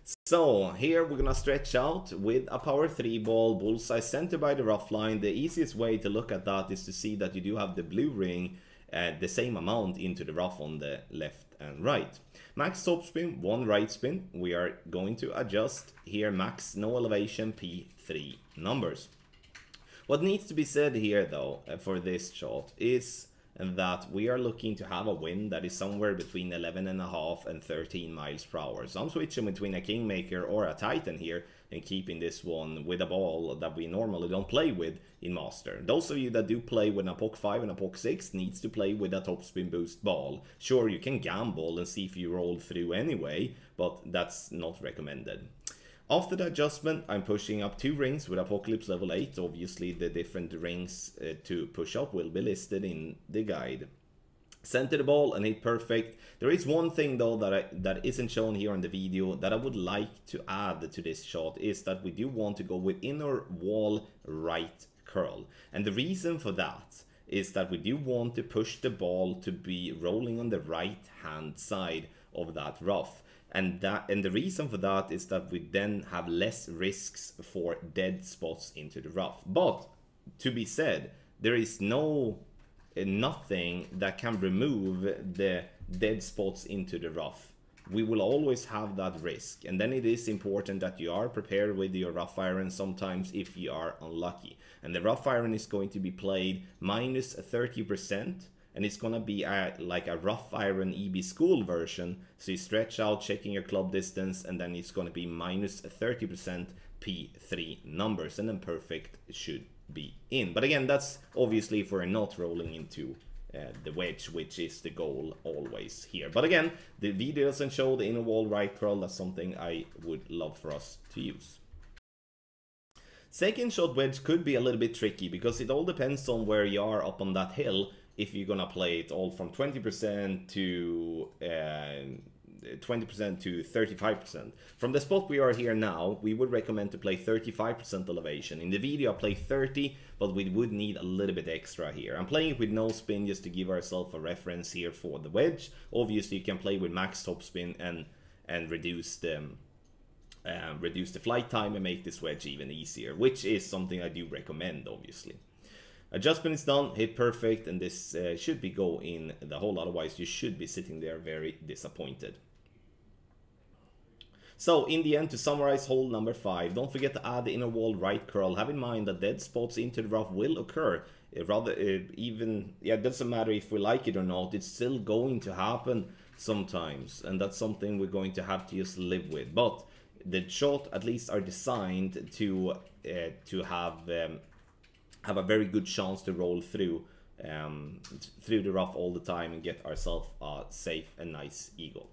So here we're gonna stretch out with a power 3 ball, bullseye center by the rough line. The easiest way to look at that is to see that you do have the blue ring the same amount into the rough on the left and right. Max topspin, 1 right spin. We are going to adjust here max no elevation P3 numbers. What needs to be said here though for this shot is that we are looking to have a wind that is somewhere between 11.5 and 13 miles per hour. So I'm switching between a Kingmaker or a Titan here and keeping this one with a ball that we normally don't play with in Master. Those of you that do play with a POC 5 and a POC 6 needs to play with a topspin boost ball. Sure, you can gamble and see if you roll through anyway, but that's not recommended. After the adjustment, I'm pushing up 2 rings with Apocalypse level 8. Obviously, the different rings to push up will be listed in the guide. Center the ball and hit perfect. There is one thing though that isn't shown here in the video that I would like to add to this shot, is that we do want to go with inner wall right curl. And the reason for that is that we do want to push the ball to be rolling on the right hand side of that rough. And the reason for that is that we then have less risks for dead spots into the rough. But to be said, there is nothing that can remove the dead spots into the rough. We will always have that risk, and then it is important that you are prepared with your rough iron sometimes if you are unlucky. And the rough iron is going to be played minus 30%. And it's gonna be like a rough iron EB school version. So you stretch out, checking your club distance, and then it's gonna be minus 30% P3 numbers, and then perfect should be in. But again, that's obviously if we're not rolling into the wedge, which is the goal always here. But again, the video doesn't show the inner wall right curl. That's something I would love for us to use. Second shot wedge could be a little bit tricky because it all depends on where you are up on that hill. If you're gonna play it all from 20% to 35%. From the spot we are here now, we would recommend to play 35% elevation. In the video I play 30, but we would need a little bit extra here. I'm playing it with no spin just to give ourselves a reference here for the wedge. Obviously you can play with max top spin and reduce the flight time and make this wedge even easier, which is something I do recommend obviously. Adjustment is done, hit perfect, and this should be go in the hole, otherwise you should be sitting there very disappointed. So in the end, to summarize hole number 5, don't forget to add the inner wall right curl. Have in mind that dead spots into the rough will occur. It doesn't matter if we like it or not, it's still going to happen sometimes, and that's something we're going to have to just live with. But the shot at least are designed to have a very good chance to roll through the rough all the time and get ourselves a safe and nice eagle.